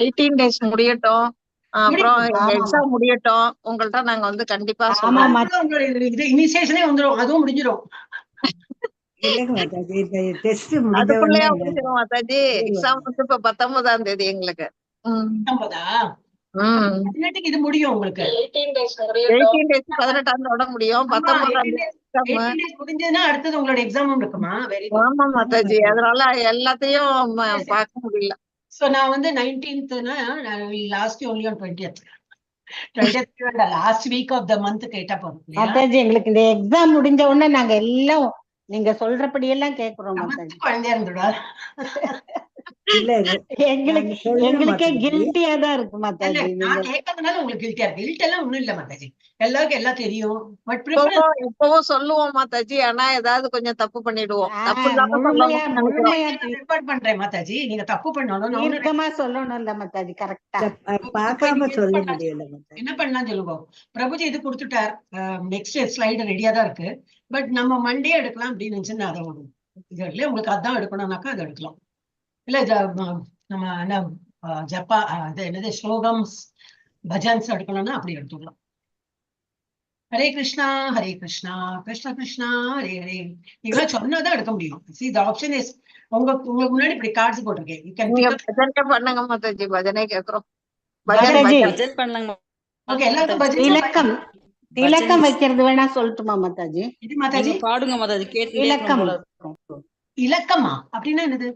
18 days முடியட்டும். அப்புறம் முடிக்கும். எங்க ஆமா எக்ஸாம் முடியட்டும். உங்கள்ட்ட நாங்க வந்து கண்டிப்பா ஆமா சொல்றோம். மாதா உங்களுடைய இது இனிஷியேஷனே வந்துரும், அதுவும் முடிஞ்சிடும். இல்லைங்க மாதாஜி, இந்த டெஸ்ட் முடிஞ்ச அதுக்குள்ளேயே உடனே முடிஞ்சிடும் மாதாஜி. எக்ஸாம் வந்து இப்ப 19ஆம் தேதி எங்களுக்கு. பதினெட்டுக்கு இது முடியும் உங்களுக்கு. 18 டேஸ் 18ஆம் முடியும். 19ஆம் தேதி எக்ஸாம் முடிஞ்சதுன்னா அடுத்தது உங்களோட எக்ஸாமும் இருக்குமா? Very good. ஆமா மாதாஜி. அதனால எல்லாத்தையும் பார்க்க முடியல. சோ நான் வந்து 19th-னா last only on 20th. 20th last week of the month கேட்டா போதும் மாதாஜி. எங்களுக்கு இந்த எக்ஸாம் முடிஞ்ச உடனே நாங்க எல்லாம் நீங்க சொல்றபடி எல்லாம் கேக்குறோம் மாதாஜி. குழந்தையா இருந்துடா. இல்ல எங்களுக்கே கில்ட்டியா தான் இருக்கு மாதாஜி. நான் கேட்கறதுனால உங்களுக்கு கில்ட்டியா இருக்கு. கில்ட் எல்லாம் ஒண்ணும் இல்ல மாதாஜி, எல்லாருக்கும் எல்லாம் தெரியும். பட் எப்பவும் சொல்லுவோம் மாதாஜி. ஆனா ஏதாவது கொஞ்சம் தப்பு பண்ணிடுவோம். தப்பு இல்லாம ரெக்கார்ட் பண்றேன் மாதாஜி. நீங்க தப்பு பண்ணாலும் தீர்க்கமா சொல்லணும் இல்ல மாதாஜி. கரெக்டா பார்க்காம சொல்ல முடியல. என்ன பண்ணலாம் சொல்லுங்க. பிரபுஜி இது கொடுத்துட்டார். நெக்ஸ்ட் ஸ்லைடு ரெடியா தான் இருக்கு. பட் நம்ம மண்டே எடுக்கலாம் அப்படின்னு நினைச்சு அதை இது உங்களுக்கு அதான் எடுக்கணும்னாக்கா அதை எடுக்கலாம். இல்ல நம்ம என்ன ஜப்பா அது என்னது ஸ்லோகம்ஸ் பஜன்ஸ் எடுக்கணும்னா அப்படி எடுத்துக்கலாம். ஹரே கிருஷ்ணா ஹரே கிருஷ்ணா கிருஷ்ண கிருஷ்ணா ஹரே ஹரே. இதெல்லாம் சொன்னாதான் எடுக்க முடியும். See the option is உங்களுக்கு முன்னாடி இப்படி கார்ட்ஸ் போட்டிருக்கேன். பஜனை பண்ணுங்க மாதாஜி. பஜனை கேக்குறோம். பஜன் பண்ணுங்க. ஓகே, எல்லாருக்கும் பஜன். திலக்கம் வைக்கிறது வேணா சொல்லட்டுமா மாதாஜி? இது மாதாஜி பாடுங்க மாதாஜி. திலக்கம். இலக்கமா அப்படின்னா என்னது?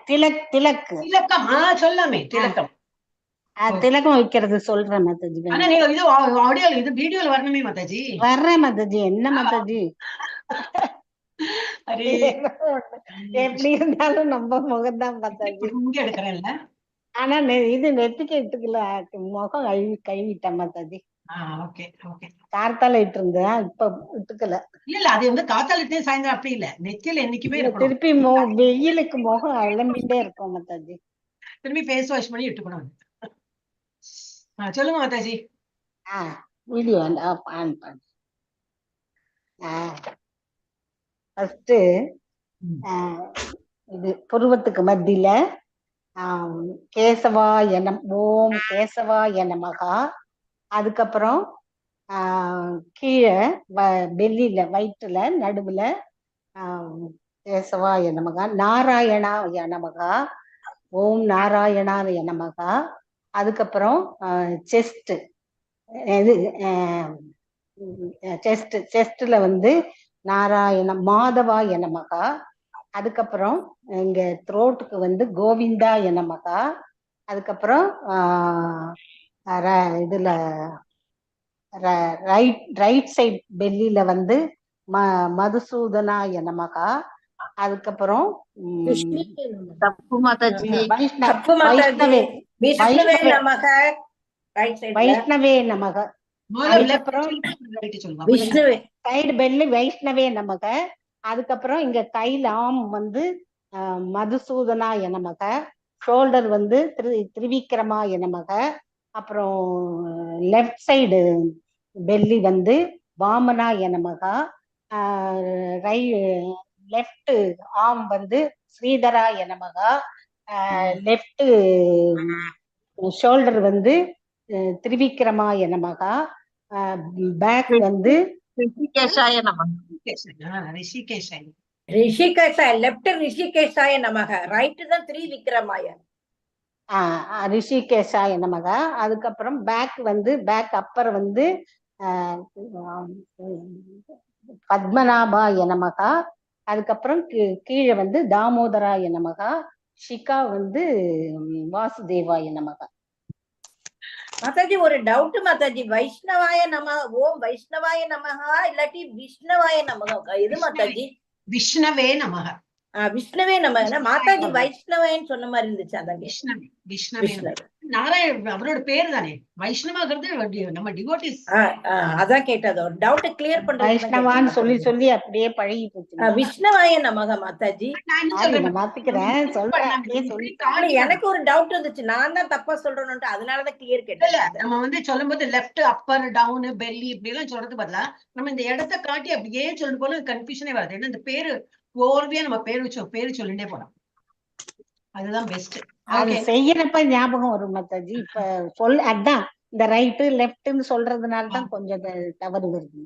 திலக்கம் சொல்லாமே. திலக்கம் திலக்கம் வைக்கிறது சொல்றேன் மாதாஜி. ஆனா நீங்க இது ஆடியோ இது வீடியோல வரணுமே மாதாஜி. வர்றேன் மாதாஜி. என்ன மாதாஜி எப்படி இருந்தாலும் நம்ம முகம்தான் மாதாஜி. இங்க எடுக்கிறேன்ல. ஆனா இது நெத்திக்கு எடுத்துக்கல, முகம் கைவிட்டேன் மாதாஜி. Okay okay. கார்த்தால இட்டு இருந்தேன், இப்ப இட்டுக்கல. இல்ல அது வந்து காத்தால இட்டு சாயந்தரம் அப்படி இல்ல, நெத்தியில என்னைக்குமே இருக்கும். திருப்பி வெயிலுக்கு முகம் அலம்பிட்டே இருக்கும் மாதாஜி. திரும்பி ஃபேஸ் வாஷ் பண்ணி இட்டுக்கணும். சொல்லுங்க மாதாஜி. வீடியோ ஆன் பண்ணு. ஃபர்ஸ்ட் இது புருவத்துக்கு மத்தியில கேசவா என ஓம் கேசவா என மகா. அதுக்கப்புறம் கீழே பெல்லில வயிற்றுல நடுவுல கேசவா என மகா. நாராயணா என மகா. ஓம் நாராயணா என மகா. அதுக்கப்புறம் செஸ்ட் இது செஸ்ட்ல வந்து நாராயண மாதவா என மகா. அதுக்கப்புறம் இங்க த்ரோட்டுக்கு வந்து கோவிந்தா என மகா. அதுக்கப்புறம் இதுல ரைட் சைட் பெல்லில வந்து மதுசூதனா என மகா. அதுக்கப்புறம் வைஷ்ணவே நமக. அதுக்கப்புறம் சைடு பெல்லு வைஷ்ணவே நமக. அதுக்கப்புறம் இங்க கையில ஆம் வந்து மதுசூதனா எனமக. ஷோல்டர் வந்து திரிவிக்ரமா எனமக. அப்புறம் லெஃப்ட் சைடு பெல்லி வந்து வாமனா எனமகா. லெஃப்ட் ஆம் வந்து ஸ்ரீதரா எனமகா. லெஃப்ட் ஷோல்டர் வந்து திரிவிக்ரமா எனமகா. பேக் வந்து ரிஷிகேஷாய நமக. ரிஷிகேஷாய லெஃப்ட் ரிஷிகேஷாய நமக. ரைட் தான் திரிவிக்ரமாய. ரிஷிகேஷாய நமக. அதுக்கப்புறம் பேக் வந்து பேக் அப்பர் வந்து பத்மநாபா எனமகா. அதுக்கப்புறம் கீழே வந்து தாமோதரா எனமகா. ஷிகா வந்து வாசுதேவா எனமகா. மாதாஜி ஒரு டவுட் மாதாஜி. வைஷ்ணவாய நம ஓம் வைஷ்ணவாய நமகா இல்லாட்டி விஷ்ணவாய நமகா? இது மாதாஜி விஷ்ணவே நமக. விஷ்ணுவே நம. மாதாஜி வைஷ்ணவன்னு சொன்ன மாதிரி இருந்துச்சு. அதான் விஷ்ணவே நாராயண் அவரோட பேரு தானே. வைஷ்ணவாங்கிறது நம்ம டிவோட்டிஸ். அதான் கேட்டது. ஒரு டவுட் கிளியர் பண்றது. வைஷ்ணவான்னு சொல்லி சொல்லி அப்படியே பழகி போச்சு. விஷ்ணவாய நமக மாதாஜி. மாத்திக்கிறேன் சொல்றேன். எனக்கு ஒரு டவுட் இருந்துச்சு, நான் தான் தப்பா சொல்றேன்னு. அதனாலதான் கிளியர் கேட்டேன். நம்ம வந்து சொல்லும் போது லெஃப்ட் அப்பர் டவுன் பெல்லி இப்படி எல்லாம் சொல்றது பதிலா நம்ம இந்த இடத்த காட்டி அப்படியே சொல்லும் போது கன்ஃபியூஷனே வருது. ஏன்னா இந்த பேரு ஓர்வியா நம்ம பேரு சொல்லிட்டே போறோம். அதுதான் பெஸ்ட். அது ஓகே, செய்யறப்ப ஞாபகம் வரும் மாதாஜி. இப்ப அதான் இந்த ரைட்டு லெஃப்ட்னு சொல்றதுனால தான் கொஞ்சம் தவறு வருது.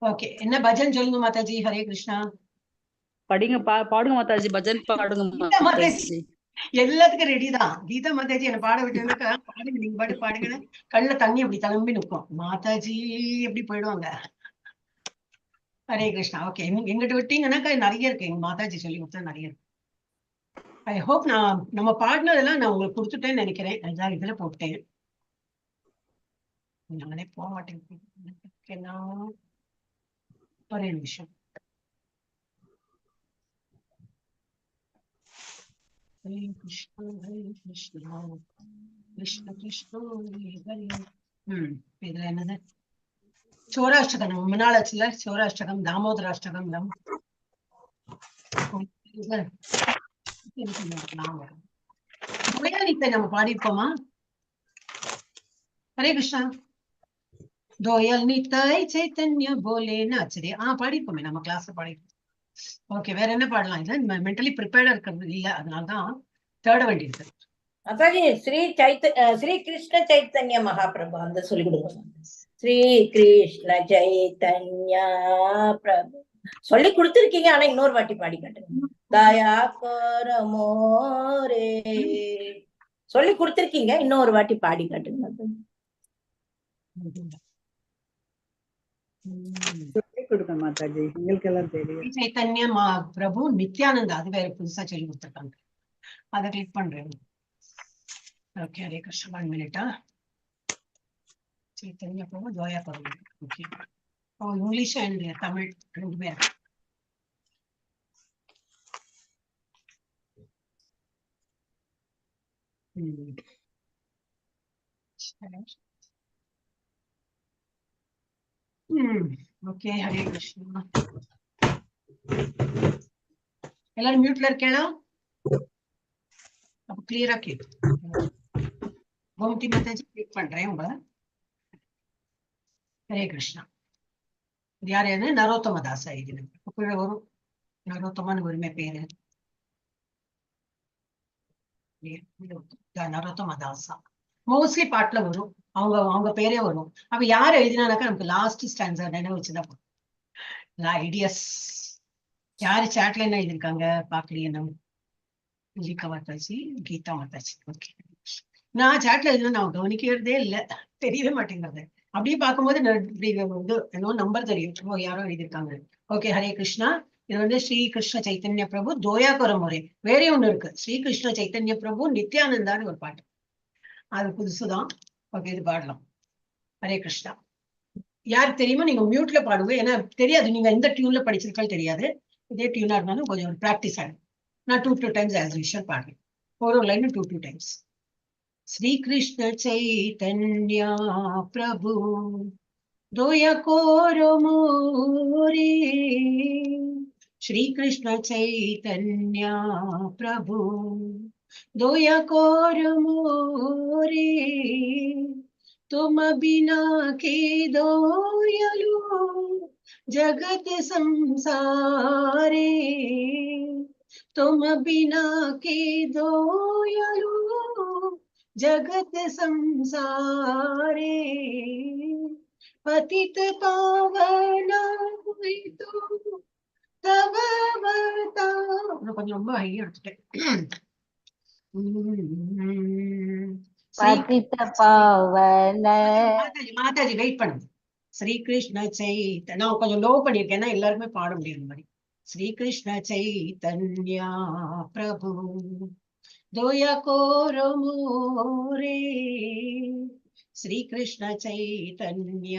ஓகே. என்ன பஜன் சொல்லுங்க மாதாஜி. ஹரே கிருஷ்ணா. படிங்க பாடுங்க மாதாஜி, பஜன் பாடுங்க கீதா மாதாஜி மாதாஜி. எல்லாத்துக்கும் ரெடி தான். கீதா மாதாஜி என்ன பாட விட்டுனாக்கா பாடுங்க, நீங்க பாட்டு பாடுங்கன்னு கண்ணுல தண்ணி அப்படி தளம்பி நிற்கும். மாதாஜி எப்படி போயிடுவாங்க. ஹரே கிருஷ்ணா. ஓகே, எங்கிட்ட விட்டீங்கன்னாக்கா நிறைய இருக்கு, எங்க மாதாஜி சொல்லி கொடுத்தா நிறைய இருக்கு. ஐ ஹோப் நம்ம பாடினதெல்லாம் நான் உங்களுக்கு கொடுத்துட்டேன்னு நினைக்கிறேன். அதான் இதுல போட்டேன். நானே போக மாட்டேன். ஒரே நிமிஷம். ஹரே கிருஷ்ணா ஹரே கிருஷ்ணா கிருஷ்ண கிருஷ்ணா ஹரே ஹரே. இதுல என்னது சோராஷ்டகம் நம்ம முன்னாள் ஆச்சுல, சோராஷ்டகம், தாமோதராஷ்டகம் நம்ம பாடிப்போமா? ஹரே கிருஷ்ணா. தோயல் நித்தாய் சைத்தன்ய போலே நாச்சரி பாடிப்போமே, நம்ம கிளாஸ்ல பாடிப்போம். ஓகே, வேற என்ன பாடலாம்? இது மென்டலி ப்ரிப்பேர்டா இருக்கிறது இல்ல, அதனாலதான் தேட வேண்டியிருக்கு. மாதாஜி ஸ்ரீ கிருஷ்ண சைத்தன்ய மகாபிரபு அந்த சொல்லி கொடுங்க. ஸ்ரீ கிருஷ்ண சைத்தன்ய பிரபு சொல்லி கொடுத்திருக்கீங்க, ஆனா இன்னொரு வாட்டி பாடி காட்டுங்க. தயா கரமோரே சொல்லி கொடுத்திருக்கீங்க, இன்னொரு வாட்டி பாடி காட்டுங்க. சொல்லிக் கொடுக்க மாதாஜி, எங்களுக்கு எல்லாம் தெரியும். சைத்தன்ய பிரபு நித்யானந்தா, அது வேற புதுசா சொல்லி கொடுத்துருக்காங்க. அதை கிளிக் பண்றேன். ஓகே, ஹரே கிருஷ்ணா. 1 minute. சைத்தன்ய பிரபு தோயா Prabhu. Okay, English and Tamil ரெண்டு பேர். ஓகே, ஹரே கிருஷ்ணா. எல்லாரும் மியூட்ல இருக்கேனா? அப்ப கிளியரா கேட்கு. கோமதி மாதாஜி கிளிக் பண்றேன் உங்களை. ஹரே கிருஷ்ணா. யார் யாரு? நரோத்தம தாஸ் எழுதினது வரும். நரோத்தமான்னு ஒருமே பேரு நரோத்தம தாஸா மோஸ்ட்லி பாட்டுல வரும். அவங்க பேரே வரும். அப்ப யார் எழுதினாக்கா நமக்கு லாஸ்ட் ஸ்டான்ஸா நினைவு வச்சுதான் ஐடியாஸ். யாரு சாட்ல என்ன எழுதியிருக்காங்க பாக்கலையே நம்ம. லிகா மாதாஜி, கீதா மாதாஜி. ஓகே, நான் சாட்ல எழுதுனா நான் கவனிக்கிறதே இல்லை, தெரியவே மாட்டேங்கிறது. அப்படியே பார்க்கும்போது என்னோ நம்பர் தெரியும், யாரோ எழுதியிருக்காங்க. ஓகே, ஹரே கிருஷ்ணா. இது வந்து ஸ்ரீ கிருஷ்ண சைத்தன்ய பிரபு தோயாக்குற முறை. வேற ஒண்ணு இருக்கு, ஸ்ரீ கிருஷ்ண சைத்தன்ய பிரபு நித்யானந்தான்னு ஒரு பாட்டு, அது புதுசுதான். ஓகே, இது பாடலாம். ஹரே கிருஷ்ணா. யாருக்கு தெரியுமோ நீங்க மியூட்ல பாடுங்க, ஏன்னா தெரியாது நீங்க எந்த டியூன்ல படிச்சிருக்காலும் தெரியாது. இதே டியூனா இருந்தாலும் கொஞ்சம் ஒரு பிராக்டிஸ் ஆகும். நான் 2 times as usual பாடுறேன். ஒரு லைன் 2 times. श्री कृष्ण चैतन्य प्रभु दया करो मोरे. श्री कृष्ण चैतन्य प्रभु दया करो मोरे. तुम बिना के दयालु जगत संसारे. तुम बिना के दयालु जगत संसारे. पतित पावना तो तव अवतार. கொஞ்சம் ரொம்ப ஹை எடுத்துட்டேன். பதித்த பாவன மாதாஜி வெயிட் பண்ணுங்க. ஸ்ரீ கிருஷ்ண சைத்தன்ய நான் கொஞ்சம் லோ பண்ணிருக்கேன், ஏன்னா எல்லாருமே பாட முடியும் மாதிரி. ஸ்ரீ கிருஷ்ண சைத்தன்யா பிரபு दया करो मोरे. श्री कृष्ण चैतन्य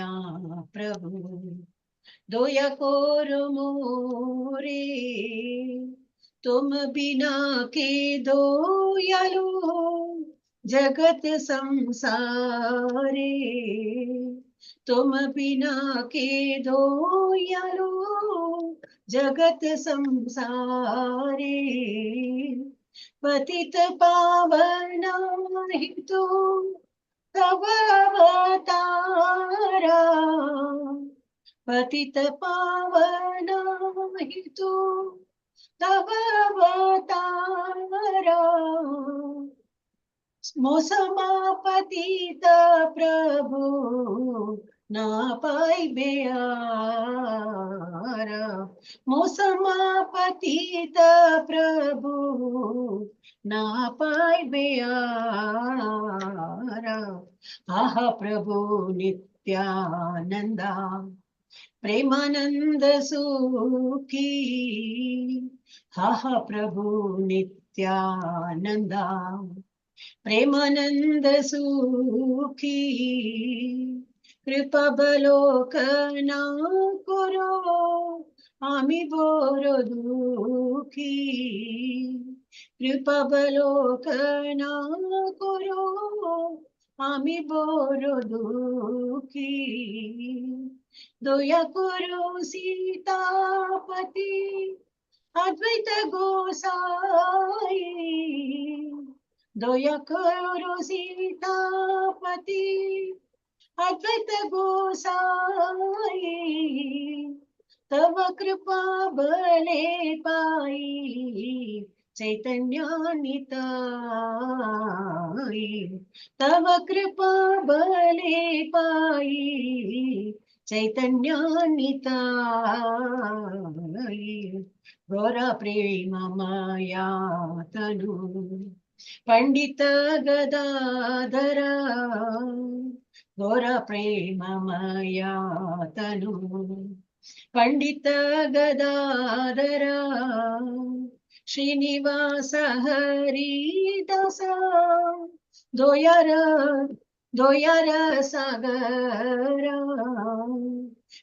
प्रभु दया करो मोरे. तुम बिना के दयालु जगत संसारे. तुम बिना के दयालु जगत संसारे. पतित पावना हितो तव अवतारा. पतित पावना हितो तव अवतारा मोसमापतित प्रभु ना पाई बेयारा मोसमापतित प्रभु ना पाई बेयारा आह प्रभु नित्यानंदा प्रेमानंद सुखी हा प्रभु नित्यानंदा प्रेमानंद सुखी कृपावलोकना करो आमी बड़ दुखी कृपावलोकना करो आमी बड़ दुखी दया करो सीतापति अद्वैत गोसाई दया करो सीतापति अद्वैत गोसाई तव कृपा बले पाई चैतन्यानिताई तव कृपा बले पाई चैतन्यानिताई घोर प्रेम माया तनु पंडित गदाधर घोर प्रेम माया तनु पंडित गदाधर श्रीनिवास हरिदास दोयर सागर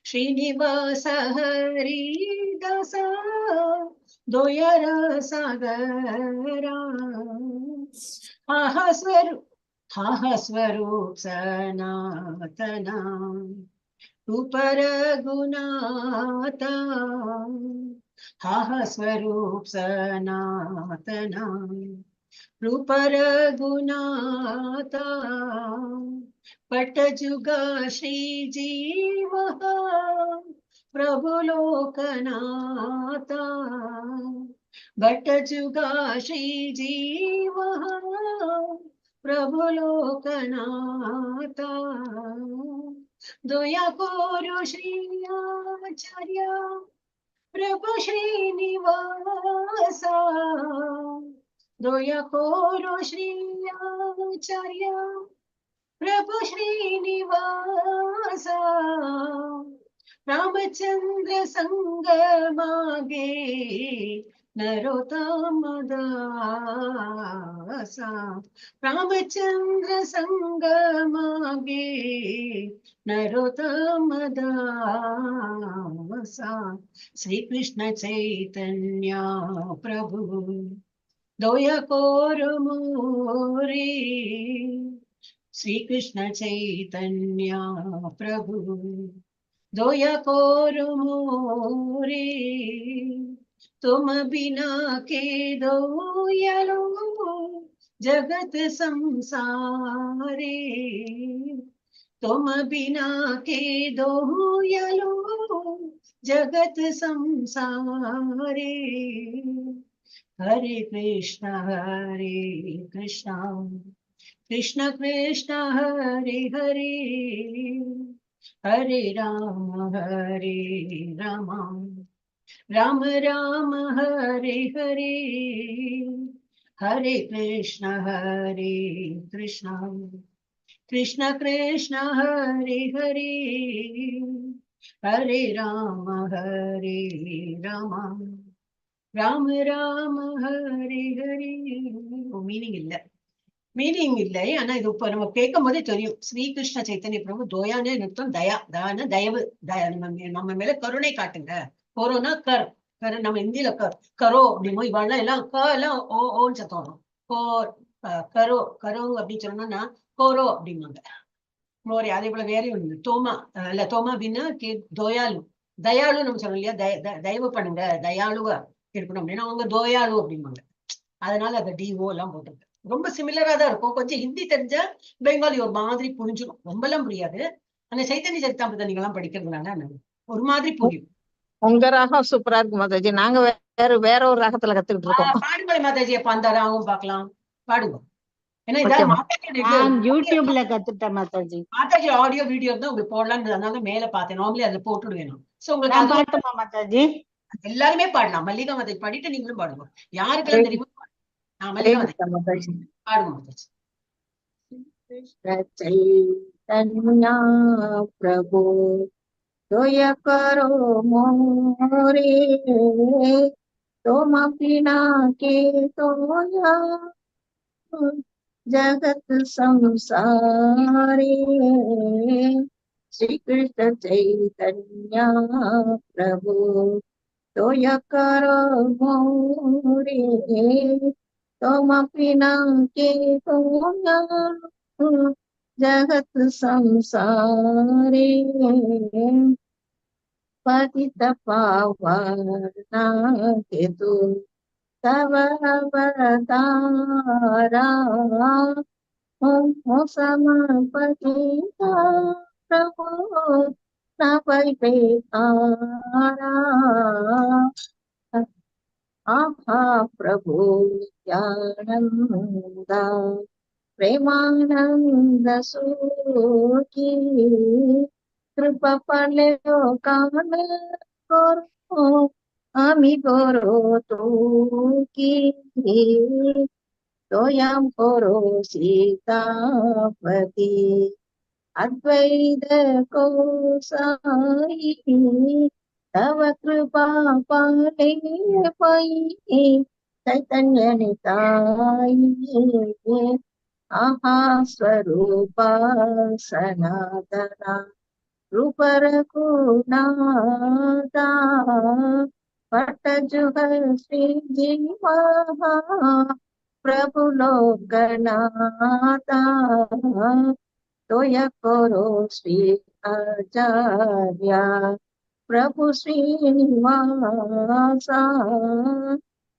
श्रीनिवास हरिदास दोयर सागर हा स्वरूप सनातना ऊपर गुनाता हा स्वरूप सनातना रूपर गुनाता पट जुगा श्री जीव प्रभु लोकनाथा भट जुगा श्री जीव प्रभु लोकनाथा दया करो श्री आचार्य प्रभु श्रीनिवास दया करो श्री आचार्य प्रभु श्रीनिवास रामचंद्र संग मागे नरोत्तम दासा रामचंद्र संग मागे नरोत्तम दासा श्री कृष्ण चैतन्य प्रभु दया करो मोरे श्री कृष्ण चैतन्य प्रभु दया करो मोरे तुम बिना के दयालु जगत संसारे तुम बिना के दयालु जगत संसारे हरे कृष्ण कृष्ण कृष्ण हरे हरे हरे राम राम राम हरे हरे हरे कृष्ण कृष्ण कृष्ण हरे हरे हरे राम राम राम हरे हरे மீனிங் இல்லை. ஆனா இது இப்ப நம்ம கேட்கும் போதே தெரியும். ஸ்ரீகிருஷ்ண சைத்தன்ய பிரபு தோயானே நிறுத்தம் தயா தான தயவு நம்ம மேல கருணை காட்டுங்க. கொரோனா கர் நம்ம இந்தியில கரோ அப்படிமோ இவாள்லாம் எல்லாம் எல்லாம் ஓன்னு சத்தம் வரும். கரோ அப்படின்னு சொன்னோம்னா கோரோ அப்படிம்பாங்க. மோரி அதே போல வேற ஒண்ணு தோமா இல்ல தோமா அப்படின்னா தயாளு நம்ம சொல்லணும் இல்லையா, தயவு பண்ணுங்க தயாளுவா இருக்கணும் அப்படின்னா அவங்க தோயாளு அப்படிம்பாங்க. அதனால அந்த டிஓ எல்லாம் போட்டிருக்கு. ரொம்ப சிமிலரா தான் இருக்கும். கொஞ்சம் ஹிந்தி தெரிஞ்ச பெங்காலி ஒரு மாதிரி புரிஞ்சிடும். ரொம்ப எல்லாம் புரியாது. ஆனா சைத்தன்ய சரிதாமிரத்தை நீங்க எல்லாம் படிக்கிறதுனால ஒரு மாதிரி புரியும். உங்க ராகம் சூப்பரா இருக்கு மாதாஜி. நாங்க வேற ஒரு ராகத்துல கத்துக்கிட்டு இருக்கோம். பாடுங்களே மாதாஜி, அப்ப அந்த ராகம் பார்க்கலாம், பாடுங்க. ஏன்னா Okay, இதான் மா. நான் யூடியூப்ல கத்துட்டேன் மாதாஜி. மாதாஜி ஆடியோ வீடியோ இருந்தா உங்களுக்கு போடலாம்னு அதனால மேல பார்த்தேன். நார்மலி அதுல போட்டு வேணும். சோ உங்களுக்கு நான் அது பாட்டுமா மாதாஜி? எல்லாருமே பாடலாம். மல்லிகா மாதாஜி பாடிட்டு நீங்களும் பாடுங்க. யாருக்கெல்லாம் ஹரே தெரியுமோ நான் ஹரே மல்லிகா மாதாஜி கிருஷ்ணா மாதாஜி. பாடுங்க மாதாஜி. कृष्ण चैतन्य प्रभु दया करो मोरे, तुम बिना के सोया जगत संसारे। श्री कृष्ण चैतन्य प्रभु दया करो मोरे, तुम बिना के सोया जगत संसारे। पतित पावना हेतु तव अवतारा, हो समर्पिता प्रभु न पैपेहारा। आहा प्रभु नित्यानंदा प्रेमानंद सुखी, कृपा पालो कान करो आमी करो तो की, दोयाम करो सीतापति अद्वैत को साई, तव कृपा पाले पाई चैतन्य निताई। आहा स्वरूपा सनातना रूप रघुनाथा, पट जुगल श्री जीवा प्रभु लोकनाथा, तोया करो श्री आचार्य प्रभु श्रीनिवासा,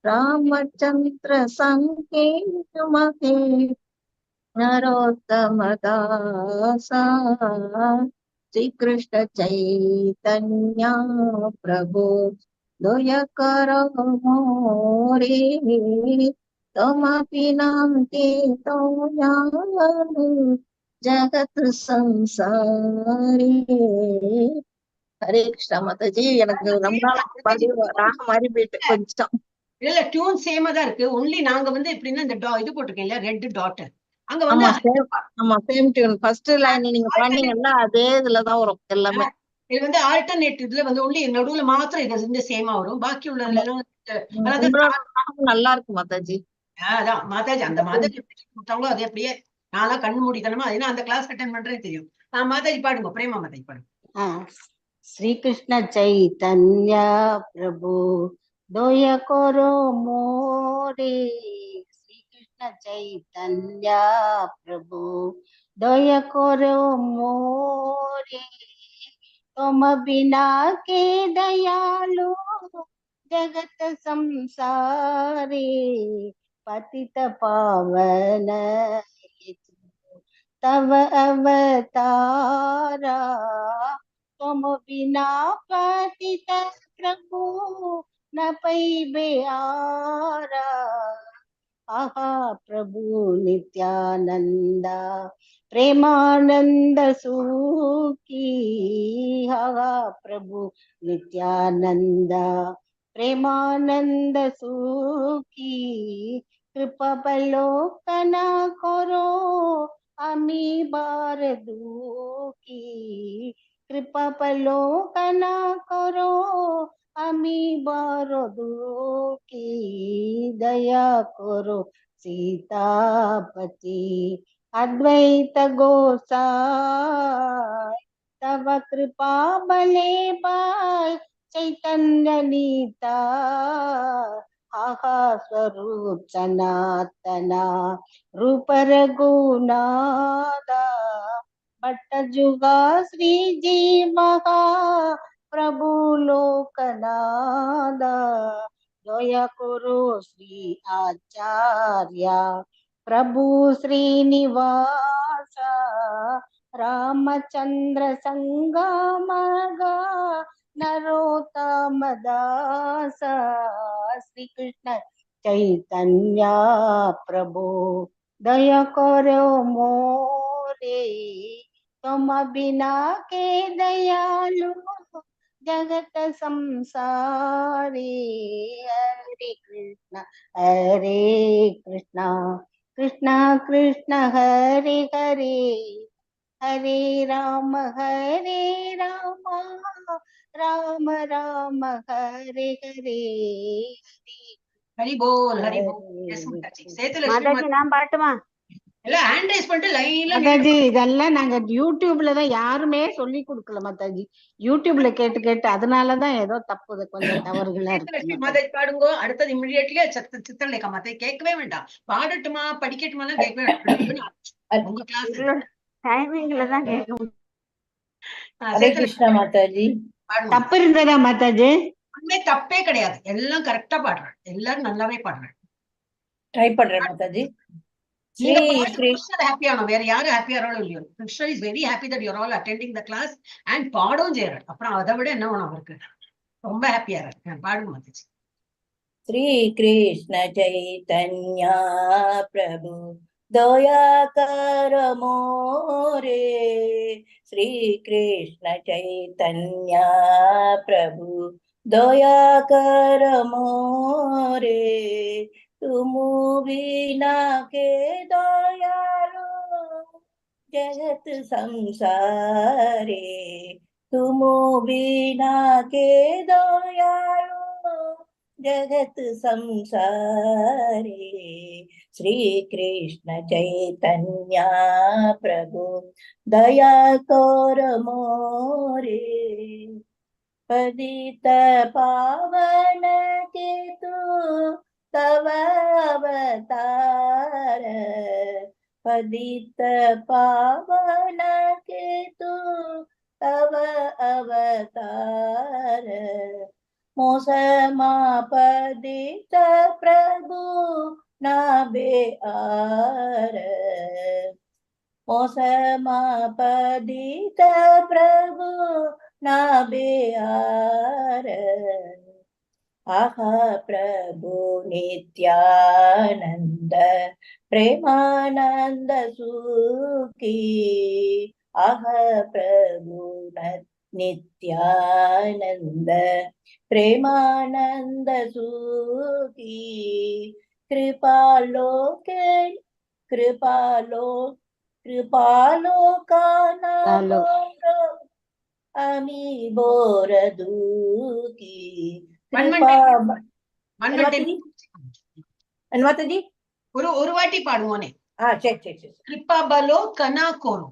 रामचंद्र संकेत महे नरोत्तम दासा। श्री कृष्ण चैतन्य प्रभु दया करो मोरे, तुम बिना के सोया जगत संसारे। ஹரே கிருஷ்ணா மாதாஜி. எனக்கு ரொம்ப நாள் பாடி ராக மாதிரி போயிட்டு கொஞ்சம். இல்ல டியூன் சேமா தான் இருக்கு. ஒன்லி நாங்க வந்து எப்படின்னா இந்த இது போட்டிருக்கேன் இல்லையா, ரெட் டாட் அங்க ஆமா வந்து சேம், ஆமா சேம் டியூன். ஃபர்ஸ்ட் லைன் நீங்க பாடுனீங்கல்ல அதே இதுலதான் வரும் எல்லாமே. இது வந்து ஆல்டர்னேட் இதுல வந்து ஒன்லி நடுவுல மாத்திரம் இது வந்து சேமா வரும். பாக்கி உள்ளதுல எல்லாம் அதாவது உங்களோட ராகம் நல்லா இருக்கு மாதாஜி. அதான் மாதாஜி அந்த மாதாஜி கொடுத்தாங்களோ அது அப்படியே நான் கண்ணு மூடித்தனமா அது அந்த கிளாஸ் அட்டென்ட் பண்றேன்னு தெரியும். மாதாஜி பாடுங்க, பிரேமா மாதாஜி பாடுங்க. श्री कृष्ण चैतन्य प्रभु दया करो मोरे, श्री कृष्ण चैतन्य प्रभु दया करो मोरे, तुम बिना के दयालु जगत संसारे, पतित पावन तव अवतारा, तुम बिना पतित प्रभु न पैबे आरा। आहा प्रभु नित्यानंदा प्रेमानंद सुखी, आहा प्रभु नित्यानंदा प्रेमानंद सुखी, कृपा बलोकन करो आमी बार दुखी, कृपा बलोकन करो आमी बार दुखी, दया करो सीतापति अद्वैत गोसाई, तव कृपा बले पाय चैतन्य नीता, आहा स्वरूप सनातना रूप रघुनाथा, भट्ट जुगा श्री जी महा प्रभु लोकनादा, दया करो श्री आचार्य प्रभु श्रीनिवासा, रामचंद्र संगमगा नरोत्तम दास श्री कृष्ण चैतन्य प्रभु दया करो मोरे तुम बिना के दयालु जगत संसारी हरे कृष्णा कृष्णा कृष्ण हरे हरे हरे राम राम राम हरे हरे ஹரி போல் ஹரி போல். எஸ் மாதாஜி. சேதுலட்சுமி மாதாஜி நான் பாட்டுமா எல்லாம் ஹேண்ட் ரைஸ் பண்ணிட்டு லைன்ல மாதாஜி இதெல்லாம் நாங்க யூடியூப்ல தான் யாருமே சொல்லி கொடுக்கல மாதாஜி யூடியூப்ல கேட்டு கேட்டு அதனாலதான் ஏதோ தப்பு கொஞ்சம் தவறுகளா இருக்கு சேதுலட்சுமி மாதாஜி பாடுங்கோ. அடுத்தது இமிடியேட்லி சித்திரலேகா மாதாஜி. கேட்கவே வேண்டாம், பாடட்டுமா படிக்கட்டுமா கேட்கவே வேண்டாம். உங்க கிளாஸ் டைமிங்ல தான் கேட்க முடியும். ஹரே கிருஷ்ணா மாதாஜி. பாடுங்க. தப்பு இருந்ததா மாதாஜி? ஒண்ணுமே தப்பே கிடையாது, எல்லாம் கரெக்டா பாடுறேன், எல்லாரும் நல்லாவே பாடுறேன். ட்ரை பண்றேன் மாதாஜி. நீங்க பாடுறது கிருஷ்ணர் ஹாப்பி ஆனோம், வேற யாரும் ஹாப்பி ஆனாலும் இல்லையோ. Krishna is very happy that you're all attending the class and பாடவும் செய்யறாரு. அப்புறம் அதை விட என்ன வேணும் அவருக்கு, ரொம்ப ஹாப்பியா இருக்கு. பாடுங்க மாதாஜி. श्री कृष्ण चैतन्य प्रभु दया कर मोरे श्री कृष्ण चैतन्य प्रभु दया कर मोरे तुम बिना के दयालु जगत संसारे तुम बिना के दयालु जगत संसारे श्री कृष्ण चैतन्य प्रभु दया कर मोरे पतित पावन के तू तव अवतार पतित पावन के तू तव अवतार मोसमापदित प्रभु नाबे आर मोसमापदित प्रभु नाबे आर आहा प्रभु नित्यानंद प्रेमानंद सुखी आहा प्रभु नित्यानंद प्रेमानंद सुखी कृपालोके कृपालो काना बोरो अमी बोर दुखी अनुवातजी ஒரு வாட்டி பாடுவோனே. சரி கிருபா பலோ கனா கோரோ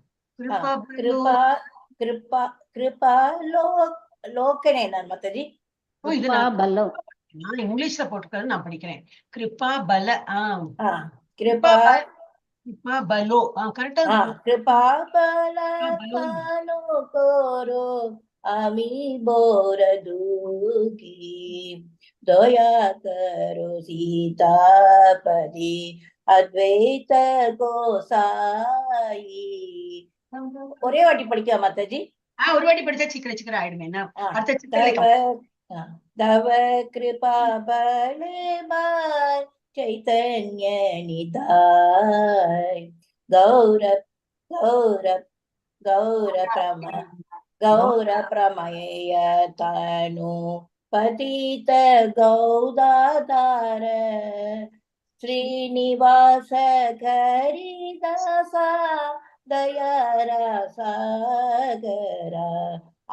कृपा लोकने माताजी நான் இங்கிலீஷ்ல போட்டுக்கிறேன், நான் படிக்கிறேன். கிருபா பல कृपा कृपा बलो करेक्ट कृपा बल कानो कोरो आमी बोर दुखी दया करो सीतापति अद्वैत गोसाई ஒரே வாட்டி படிக்க மாதாஜி? ஒரு வாட்டி படிச்சா சீக்கிரம் ஆயிடுமே. தவ கிருபா பலமாய் चैतन्य निताय गौर प्रमय तनु पतित गौदाधार श्रीनिवास हरिदासा दयारा सागरा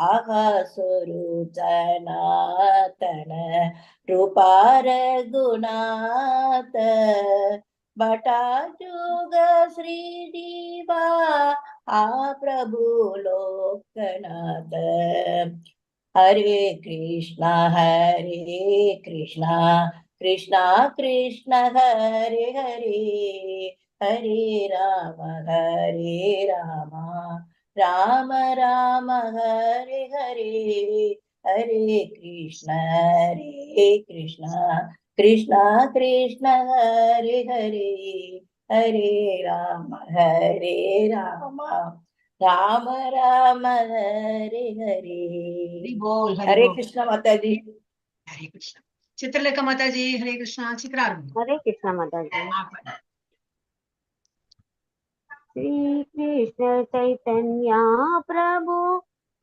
आहा स्वरूप सनातन रूपार गुणात बटा जुग श्री दीवा आ प्रभु लोकनाथ हरे कृष्णा कृष्णा कृष्ण हरे हरे हरे राम राम राम हरे हरे हरे कृष्ण कृष्णा कृष्ण हरे हरे हरे राम राम राम हरे हरे। हरि बोल, हरि हरे बोल। कृष्णा माता जी। हरे कृष्ण। चित्रलेखा माता जी, हरे कृष्णा। चित्रार हरे कृष्णा माता जी। श्री कृष्ण चैतन्य प्रभु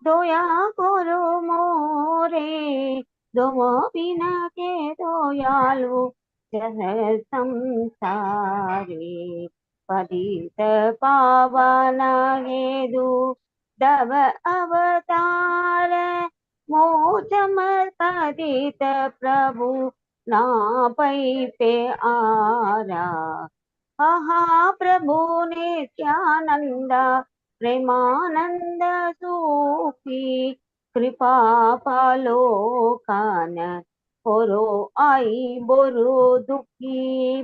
दया करो मोरे, तुम बिना के दयालु जग संसारे। पतित पावन हेतु तव अवतार, मोक्ष पतित प्रभु ना पै पे आरा। महाप्रभु नित्यानंद प्रेमानंद सुखी, कृपा पालोकान करो आई बोरो दुखी।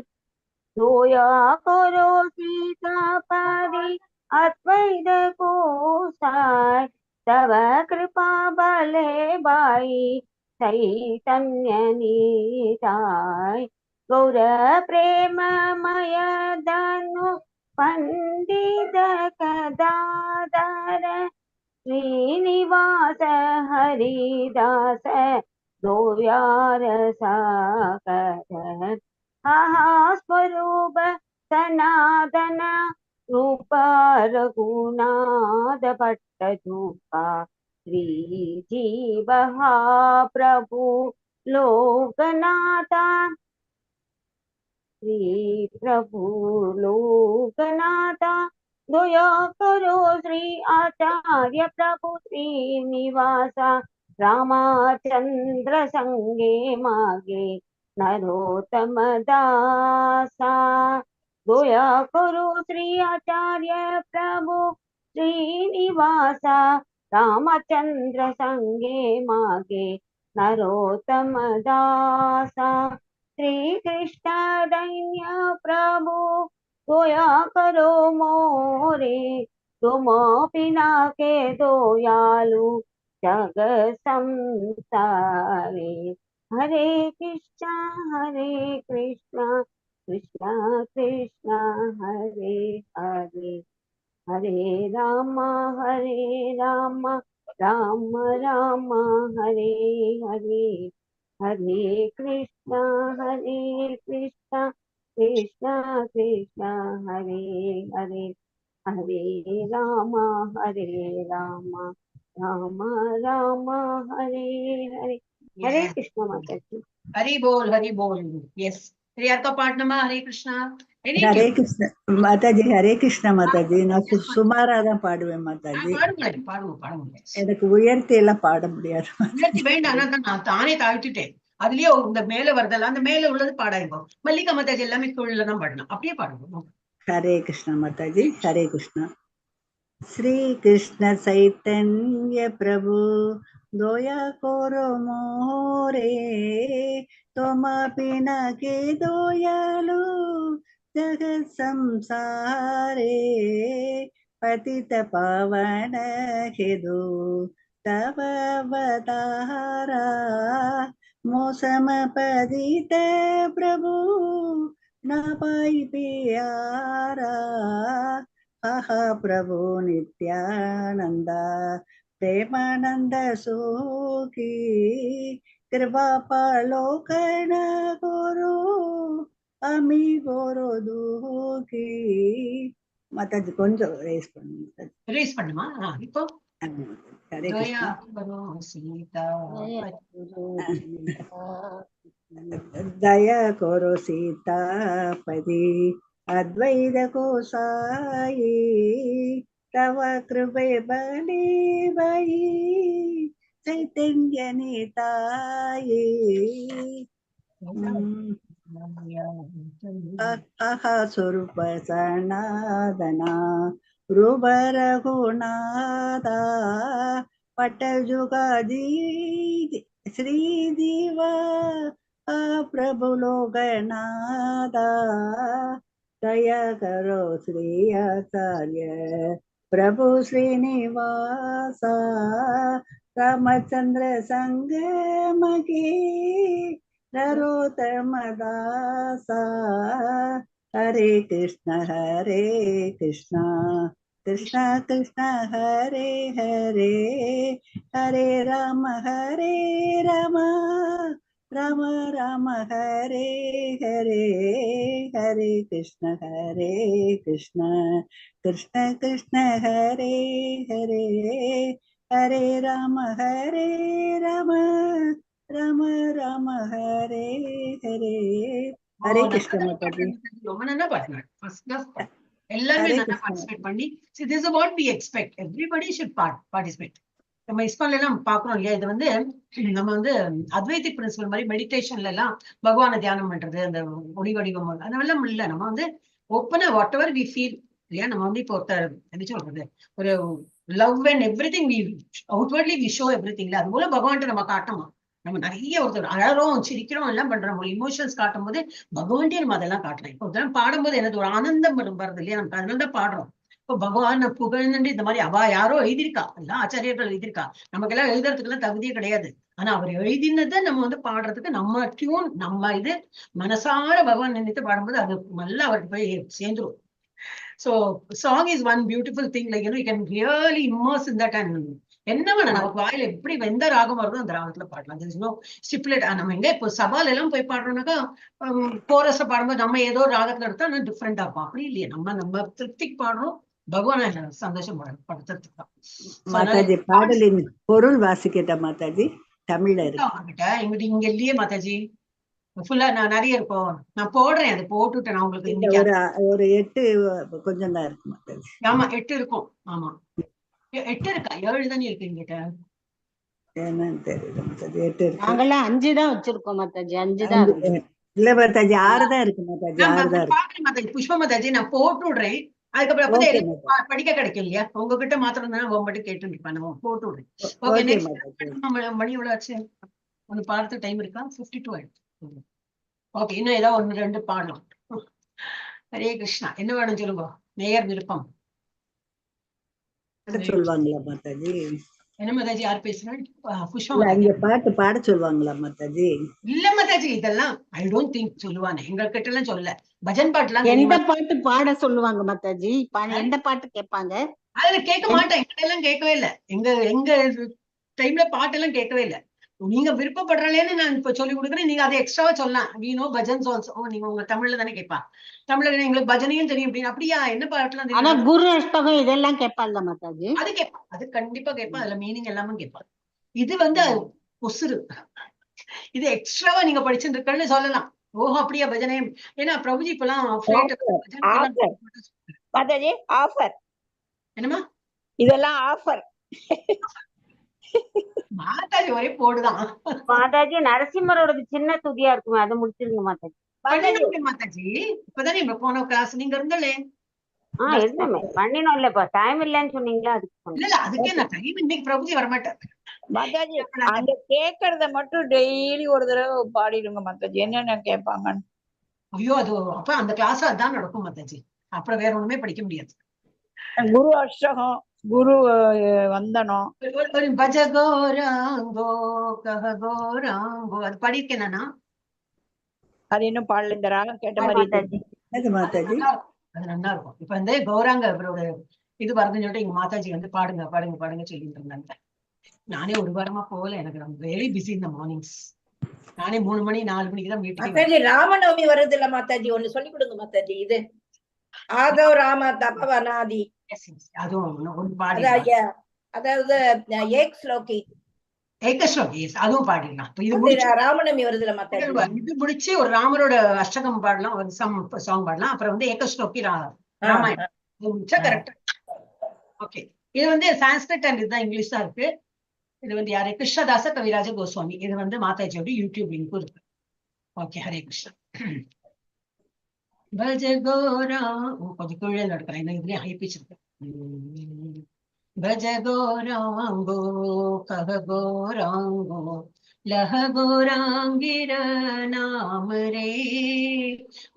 दया करो सीतापति अद्वैत को साय, तव कृपा बले बाई चैतन्य निताय। गौर प्रेममय धनु पंडित गदाधर, श्रीनिवास हरिदास गोव्यार सागर। स्वरूप सनातन रूप रघुनाथ भट्ट धूपा, श्री जीव प्रभु लोकनाथा। श्री प्रभु लोकनाथा दया करो, श्री आचार्य प्रभु श्रीनिवासा। रामचंद्र संगे मागे नरोत्तम दासा, दया करो श्री आचार्य प्रभु श्रीनिवासा। रामचंद्र संगे मागे नरोत्तम दासा। श्री कृष्ण दैन्य प्रभु दया करो मोरे, तुम बिना के दयालु जग संसारे। हरे कृष्णा कृष्णा कृष्णा हरे हरे, हरे राम राम राम हरे हरे। हरे कृष्णा कृष्णा कृष्णा हरे हरे, हरे राम राम राम हरे हरे। हरे कृष्णा माता जी। हरि बोल, हरि बोल। यस, यार का पाठ नंबर हरे कृष्णा. ஹரே கிருஷ்ண மாதாஜி. ஹரே கிருஷ்ண மாதாஜி. நான் சுமாராதான் பாடுவேன் மாதாஜி. பாடுங்க பாடுங்க பாடுங்க. எனக்கு உயர்த்தி எல்லாம் பாட முடியாது. உயர்த்தி வேண்டாம், நான் தானே தாழ்த்திட்டேன். அதுலயே இந்த மேல வருதெல்லாம் அந்த மேல உள்ளது பாடாயிருப்போ. மல்லிகா மாதாஜி எல்லாமே கீழதான் பாடணும். அப்படியே பாடுங்க. ஹரே கிருஷ்ண மாதாஜி. ஹரே கிருஷ்ணா. श्री कृष्ण चैतन्य प्रभु दया करो मोरे, तुम बिना के दयालु जगत संसारे। पतित पावन हेतु तव अवतारा, मौसम पतित प्रभु न पाई प्यारा। प्रभु नित्यानंद प्रेमानंद सुखी, कृपा पालोकन करो अमी गोरो दुखी. माताजी கொஞ்சம் ரேஸ் பண்ணுங்க. ரேஸ் பண்ணுமா? இப்போ ஹரே கிருஷ்ணா. दया करो सीतापति अद्वैत को साई, तव कृपे बली बई चैतन्य निताई। स्वरूप सनादना रूप रघुनाथा, पटल जुगादी श्री दीवा प्रभु लोकनाथा। दया करो श्री आचार्य प्रभु श्रीनिवासा। रामचंद्र संग मगे नरोत्तम दासा। हरे कृष्णा कृष्णा कृष्णा हरे हरे हरे राम राम राम हरे हरे हरे कृष्ण कृष्ण कृष्ण हरे हरे हरे राम राम राम हरे हरे हरे कृष्ण माता जी ரொம்ப நல்லா பாடினார். ஃபர்ஸ்ட் கிளாஸ் பாட்டு. எல்லாருமே हरे நல்லா कृष्ण பார்ட்டிசிபேட் பண்ணி see this is what we expect everybody should participate. நம்ம இஸ்கான்ல எல்லாம் பாக்குறோம் இல்லையா, இது வந்து நம்ம வந்து அத்வைதிக் பிரின்சிபல் மாதிரி மெடிடேஷன்ல எல்லாம் பகவானை தியானம் பண்றது, அந்த ஒளி வடிவம் அதெல்லாம் இல்ல. நம்ம வந்து ஓப்பனா வாட் எவர் வி ஃபீல் இல்லையா, நம்ம வந்து இப்போ ஒருத்தர் என்ன சொல்றது, ஒரு love and everything we outwardly we show everything. அது போல பகவான்கிட்ட நம்ம காட்டணும். நம்ம நிறைய ஒருத்தர் அழறோம், சிரிக்கிறோம், எல்லாம் பண்றோம். இமோஷன்ஸ் காட்டும் போது பகவான்கிட்டே நம்ம அதெல்லாம் காட்டலாம். இப்போ இதெல்லாம் பாடும்போது எனக்கு ஒரு ஆனந்தம் வருது இல்லையா, நமக்கு அதனால தான் பாடுறோம். இப்போ பகவான் புகழ்ந்து இந்த மாதிரி அவ யாரோ எழுதியிருக்கா, எல்லாம் ஆச்சாரியர்கள் எழுதியிருக்கா, நமக்கு எல்லாம் எழுதுறதுக்கு எல்லாம் தகுதியே கிடையாது. ஆனா அவர் எழுதினதை நம்ம வந்து பாடுறதுக்கு நம்ம டியூன், நம்ம இது மனசார பகவான் நினைத்து பாடும்போது அது நல்லா அவருக்கு போய் சேர்ந்துரும். So song is one beautiful thing, like you can really immerse in that. And என்ன வேணா நமக்கு வாயில எப்படி எந்த ராகம் வருதோ அந்த ராகத்துல பாடலாம். there is no stipulate. நம்ம எங்க இப்போ சபால எல்லாம் போய் பாடுறோம்னாக்கா கோரஸ பாடும்போது நம்ம ஏதோ ராகத்துல எடுத்தா டிஃப்ரெண்டா இருக்கும். அப்படி இல்லையே, நம்ம திருப்திக்கு பாடுறோம், பகவானை சந்தோஷம் படுத்துறதுக்கு தான். மாதாஜி பாடலின் பொருள் வாசிக்கிட்ட மாதாஜி, தமிழ்ல இருக்கு இங்க இல்லையே மாதாஜி, ஃபுல்லா நான் நிறைய இருக்கும். நான் போடுறேன், அது போட்டுட்டேன் நான் உங்களுக்கு இன்னைக்கு. ஒரு 8 கொஞ்சம் தான் இருக்கு மாதாஜி. ஆமா 8 இருக்கும். ஆமா 8 இருக்கா, 7 தானே இருக்கு என்கிட்ட. என்னன்னு தெரியல மாதாஜி, 8 இருக்கு. நாங்கெல்லாம் 5 தான் வச்சிருக்கோம் மாதாஜி, 5 தான் இருக்கு. இல்ல மாதாஜி 6 தான் இருக்கு மாதாஜி, 6 தான் இருக்கு. பாக்குறேன் மாதாஜி, புஷ்ப மாதாஜி நான் போட்டு விடுறேன். அதுக்கப்புறம் படிக்க கிடைக்கும் இல்லையா, உங்ககிட்ட மாத்திரம் தான் உங்ககிட்ட கேட்டு நிற்பேன். நான் போட்டு விடுறேன். ஓகே நெக்ஸ்ட் மணி எவ்வளவு ஆச்சு, ஒன்னு பார்த்து டைம் இருக்கா? 52 ஆயிடுச்சு. ஓகே, இன்னும் ஏதாவது 1-2 பாடலாம். ஹரே கிருஷ்ணா. என்ன வேணும் சொல்லுங்க, நேயர் விருப்பம். சொல்லுவாங்களா மாதாஜி? என்ன மாதாஜி, யார் பேசுறேன்? புஷ்பா பாட்டு பாட சொல்லுவாங்களா மாதாஜி? இல்ல மாதாஜி, இதெல்லாம் ஐ டோன்ட் திங்க் சொல்லுவானே, எங்க கிட்ட எல்லாம் சொல்லல. பஜன் பாட்டுலாம் எந்த பாட்டு பாட சொல்லுவாங்க மாதாஜி? எந்த பாட்டு கேட்பாங்க? அதுல கேட்க மாட்டேன், எங்கிட்ட எல்லாம் கேட்கவே இல்லை. எங்க டைம்ல பாட்டெல்லாம் கேட்கவே இல்லை. நீங்க விருப்பப்படுறேன்னு நான் இப்ப சொல்லி கொடுக்குறேன், நீங்க அதை எக்ஸ்ட்ராவா சொல்லலாம். வீணோ பஜன்ஸ் ஆல்சோ. நீங்க உங்க தமிழ்ல தானே கேட்பா, தமிழ்ல எங்களுக்கு பஜனையும் தெரியும் அப்படின்னு. அப்படியா, என்ன பாட்டுலாம் ஆனா தெரியும்? குரு அஷ்டகம் இதெல்லாம் கேட்பாங்க மாதாஜி? அது கேட்பான், அது கண்டிப்பா கேட்பான். அதுல மீனிங் எல்லாமே கேட்பான். இது வந்து ஒசுரு, இது எக்ஸ்ட்ராவா நீங்க படிச்சுருக்கன்னு சொல்லலாம். ஓஹோ அப்படியா பஜனை. ஏன்னா பிரபுஜி இப்பெல்லாம் மாதாஜி ஆஃபர். என்னமா இதெல்லாம் ஆஃபர் மாதாஜி ஒரே போடுதான். மாதாஜி நரசிம்மரோட சின்ன துதியா இருக்குமே, அதை முடிச்சிருங்க மாதாஜி. மாதாஜி இப்பதானே நம்ம போன கிளாஸ் நீங்க இருந்தே. இருந்தமே பண்ணினோம் இல்லப்பா, டைம் இல்லன்னு சொன்னீங்களா, அதுக்கு இல்ல அதுக்கே நான் டைம். இன்னைக்கு பிரபுஜி வரமாட்டேன் மாதாஜி. அந்த கேக்குறத மட்டும் டெய்லி ஒரு தடவை பாடிடுங்க மாதாஜி, என்னென்ன கேட்பாங்கன்னு. ஐயோ, அது அப்ப அந்த கிளாஸ் அதான் நடக்கும் மாதாஜி. அப்புறம் வேற ஒண்ணுமே படிக்க முடியாது. குரு அஷ்டகம், குரு வந்தனம், பஜகோராங்கோ கஹகோராங்கோ, அது படிக்கேன் நானா. அது இன்னும் பாடல, இந்த ராகம் கேட்ட மாதிரி அது நல்லா இருக்கும். இப்ப வந்து கௌராங்க அவரோட இது வருதுன்னு சொல்லிட்டு எங்க மாதாஜி வந்து பாடுங்க பாடுங்க பாடுங்க சொல்லிட்டு இருந்தாங்க. நானே ஒரு வாரமா போகல, எனக்கு ரொம்ப வெரி பிஸி இந்த மார்னிங்ஸ். நானே 3 மணி 4 மணிக்கு தான் மீட்டிங். ராமநவமி வருது இல்ல மாதாஜி, ஒண்ணு சொல்லி கொடுங்க மாதாஜி. இது ஆதவ் ராம தபவனாதி, அதுவும் பாடி, அதாவது ஏக்ஸ்லோகி அதுவும் பாடிடலாம். ராமநவமி வருதுல மாதாஜி, இது முடிச்சு ஒரு ராமரோட அஷ்டகம் பாடலாம், ஒரு சாங் பாடலாம். அப்புறம் வந்து ஏகஸ்லோகி ராமாயணம் கரெக்டா. ஓகே, இது வந்து சான்ஸ்கிரிட் அண்ட் இதுதான் இங்கிலீஷ் தான் இருக்கு. இது வந்து யாரு, கிருஷ்ணதாச கவிராஜ கோஸ்வாமி. இது வந்து மாதாஜியோட யூடியூப் லிங்க் இருக்கு. ஓகே, ஹரே கிருஷ்ணா. பஜ கோரா கொஞ்சம் கீழே நடக்கிறேன், என்ன இதுலயும் ஹை பிச் இருக்கு. பஜ கோராங்கோ கஹ கோராங்கோ லஹ கோராங்கிர நாம ரே.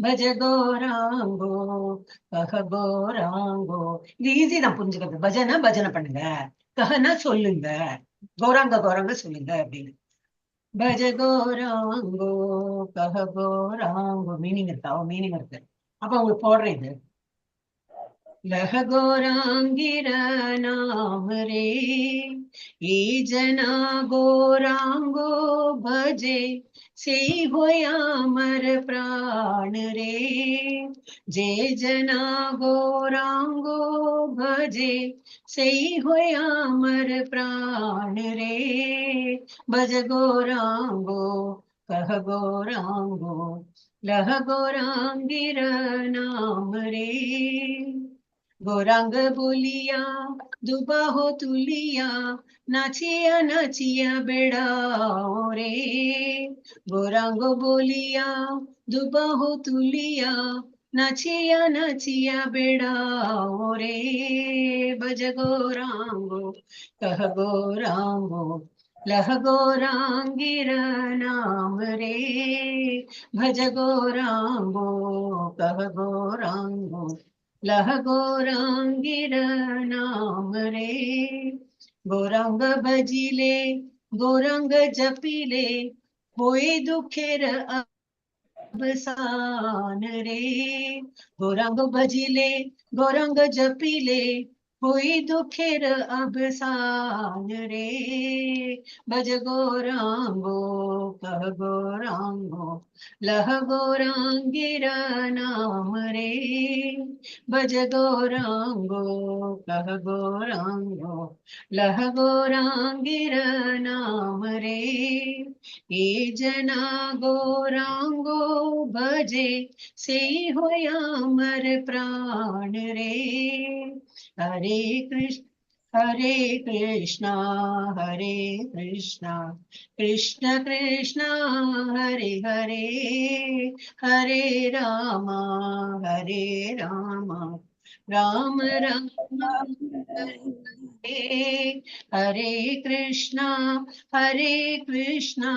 பஜ கோராங்கோ கஹ கோராங்கோ. இது ஈஸி தான் புரிஞ்சுக்கிறது. பஜனை பண்ணுங்க, கஹனா சொல்லுங்க, கௌராங்க சொல்லுங்க அப்படின்னு. பஜ கோராங்கோ கஹ கோராங்கோ மீனிங் இருக்கா? மீனிங் இருக்கு. அப்ப உங்களுக்கு போடுறேன். இது लह गौरांगिर नाम रे, ये जना गौरांगो भजे, से होया अमर प्राण रे। जे जना गौरांगो भजे, से होया अमर प्राण रे। भज गौरांगो कह गौरांगो, लह गौरांगिर नाम रे। गौरांग बोलिया दुबाहो तुलिया, नाचिया नाचिया बेड़ाओ रे। गौरांग बोलिया दुबाहो तुलिया, नाचिया नाचिया बेड़ाओ रे। भज गौरांगो कह गौरांगो, लह गौरांगिर नाम रे। भज गौरांगो कह गौरांगो, लह गौरांगिर नाम रे। गौरांग भजिले गौरांग जपिले, होए दुखेर अवसान रे। गौरांग भजिले गौरांग जपिले, होई दुखेर अवसान रे। भज गौरांगो कह गौरांगो, लह गौरांगिर नाम रे। भज गौरांगो कह गौरांगो, लह गौरांगिर नाम रे। ये जना गौरांगो भजे, से होया अमर प्राण रे। हरे कृष्ण हरे कृष्णा कृष्ण कृष्ण हरे हरे, हरे रामा राम राम हरे कृष्णा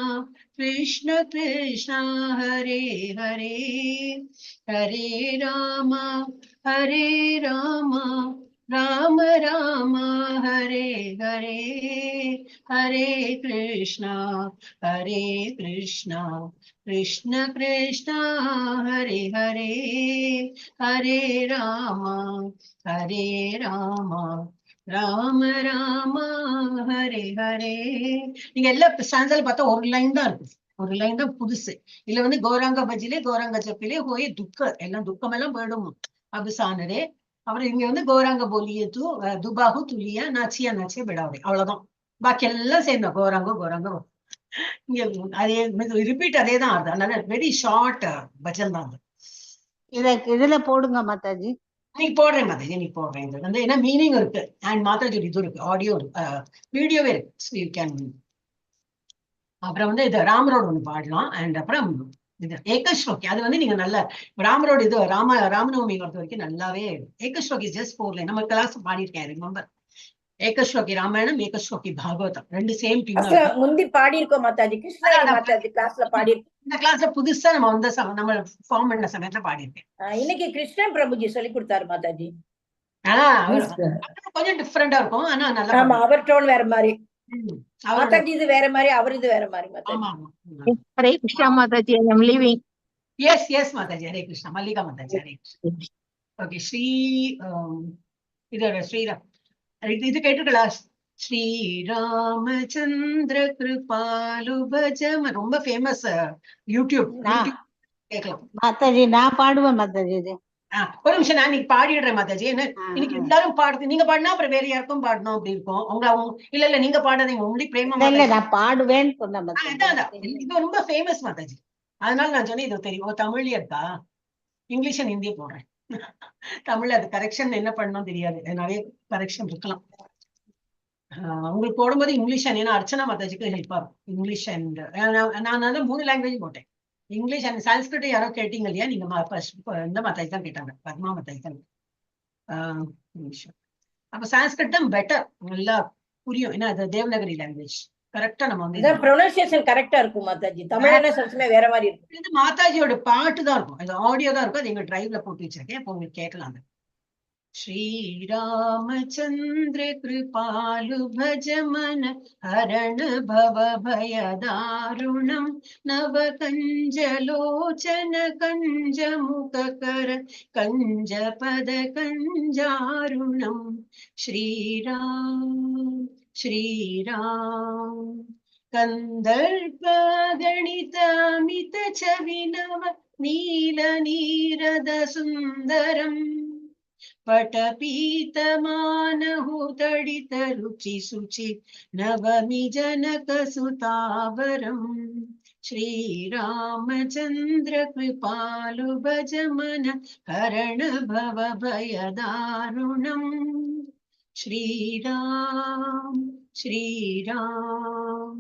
कृष्ण कृष्ण हरे हरे, हरे रामा राम राम हरे हरे। हरे कृष्णा कृष्ण कृष्ण हरे हरे, हरे रामा ராம ராம ஹரே ஹரே. நீங்க எல்லா ஸ்டான்ஸால பார்த்தா ஒரு லைன் தான் இருக்கும், ஒரு லைன் தான் புதுசு. இதுல வந்து கௌராங்க பஜிலே கௌராங்க ஜப்பிலே ஹோய் துக்க, எல்லாம் துக்கம் எல்லாம் போயிடும் அபிசானரே. அப்புறம் இங்க வந்து கௌராங்க போலிய துபாகு துலியா நாச்சியா நாச்சியா விடாவே, அவ்வளவுதான். பாக்கி எல்லாம் சேர்ந்தோம் கௌராங்க கௌராங்க. இங்க அதே ரிப்பீட் அதே தான் ஆகுது. அதனால வெரி ஷார்ட் பஜன் தான். இதுல போடுங்க மாதாஜி. நீ போடுறேன் மாதாஜி, நீ போடுறேன். இது வந்து ஏன்னா மீனிங் இருக்கு அண்ட் மாதாஜி இது இருக்கு, ஆடியோ வீடியோவே இருக்கு. அப்புறம் வந்து இது ராமரோட ஒண்ணு பாடலாம். அண்ட் அப்புறம் இது ஏகஸ்லோகி, அது வந்து நீங்க நல்ல ராமரோட இது ராமநவமி பொறுத்த வரைக்கும் நல்லாவே ஏகஸ்லோகி ஜஸ்ட் 4 லைன் நம்ம கிளாஸ் பாடியிருக்கேன். ரிமெம்பர் ஏகஸ்லோகி ராமாயணம், ஏகஸ்லோகி பாகவதம் ரெண்டு சேம் டியூன். முந்தி பாடி இருக்கோம் மாதாஜி, கிருஷ்ணகிரி மாதாஜி கிளாஸ்ல பாடி இருக்கோம். இந்த கிளாஸ்ல புதுசா நம்ம வந்த நம்ம ஃபார்ம் பண்ண சமயத்துல பாடியிருக்கேன். இன்னைக்கு கிருஷ்ணன் பிரபுஜி சொல்லி கொடுத்தாரு மாதாஜி. கொஞ்சம் டிஃபரெண்டா இருக்கும், ஆனா நல்லா. ஆமா, அவர் டோன் வேற மாதிரி, மாதாஜி இது வேற மாதிரி, அவர் இது வேற மாதிரி. Hare Krishna Mataji, I am leaving. Yes Mataji, Hare Krishna. Mallika Mataji, Hare Krishna. Okay, இதோட ஸ்ரீராம் இது கேட்டுருக்கலா? ஸ்ரீராமச்சந்திர கிருபாலு பஜம், ரொம்ப ஃபேமஸ் யூடியூப் கேட்கலாம். மாதாஜி நான் பாடுவேன் மாதாஜி. ஒரு நிமிஷம், நான் இன்னைக்கு பாடிடுறேன் மாதாஜி. என்ன இன்னைக்கு எல்லாரும் பாடுது, நீங்க பாடினா அப்புறம் வேற யாருக்கும் பாடணும் அப்படி இருக்கும். இல்ல நீங்க பாடாதீங்க, உங்களுக்கு பிரேமா நான் பாடுவேன் சொன்னேன். இது ரொம்ப ஃபேமஸ் மாதாஜி, அதனால நான் சொன்னேன். இது தெரியும், தமிழ்லயே இருக்கா, இங்கிலீஷ் அண்ட் ஹிந்தியை போடுறேன். தமிழ்ல அது கரெக்ஷன் என்ன பண்ணணும் தெரியாது, நிறைய கரெக்ஷன் இருக்கலாம். உங்களுக்கு போடும்போது இங்கிலீஷ் அண்ட் ஏன்னா அர்ச்சனா மாதாஜிக்கு ஹெல்ப்பா இருக்கும். இங்கிலீஷ் அண்ட் நான் 3 லாங்குவேஜ் போட்டேன், இங்கிலீஷ் அண்ட் சான்ஸ்கிரிட். யாரோ கேட்டீங்க இல்லையா நீங்க, இந்த மாதாஜி தான் கேட்டாங்க, பத்மா மாதாஜி தான். அப்ப சான்ஸ்கிரிட் தான் பெட்டர், நல்லா புரியும். ஏன்னா அது தேவநகரி லாங்குவேஜ், கரெக்டா நம்ம வந்து ப்ரொனன்சியேஷன் கரெக்டா இருக்கும் மாதாஜி. தமிழ்ல சம்சமே வேற மாதிரி இருக்கும். இது மாதாஜியோட பாட்டு தான் இருக்கும், அது ஆடியோ தான் இருக்கும். அது எங்க டிரைவ்ல போட்டு வச்சிருக்கேன், அப்போ உங்களுக்கு கேட்கலாம். श्रीरामचन्द्र कृपालु भज मन हरण भव भय दारुणम् नव कंज लोचन कंज मुख कर कंज पद कंजारुणम् श्रीराम श्रीराम कंदर्प गणित अमित छविनव नील नीरद सुंदरम् पटपीतमानहुतडित रुचि सुचि नवमि जनक सुतावरम् श्रीरामचन्द्र कृपालु भज मन हरण भव भय दारुणम् श्रीराम श्रीराम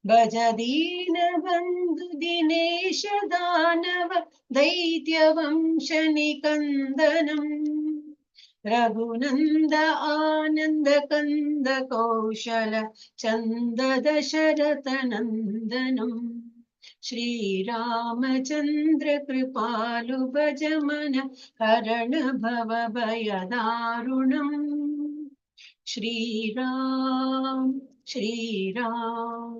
भज दीन बंधु दिनेश दानव दैत्य वंश निकंदनम् रघुनंद आनंद कंद कौशल चंद दशरथ नंदनम् श्रीरामचन्द्र कृपालु भज मन हरण भव भय दारुणम् श्रीराम श्रीराम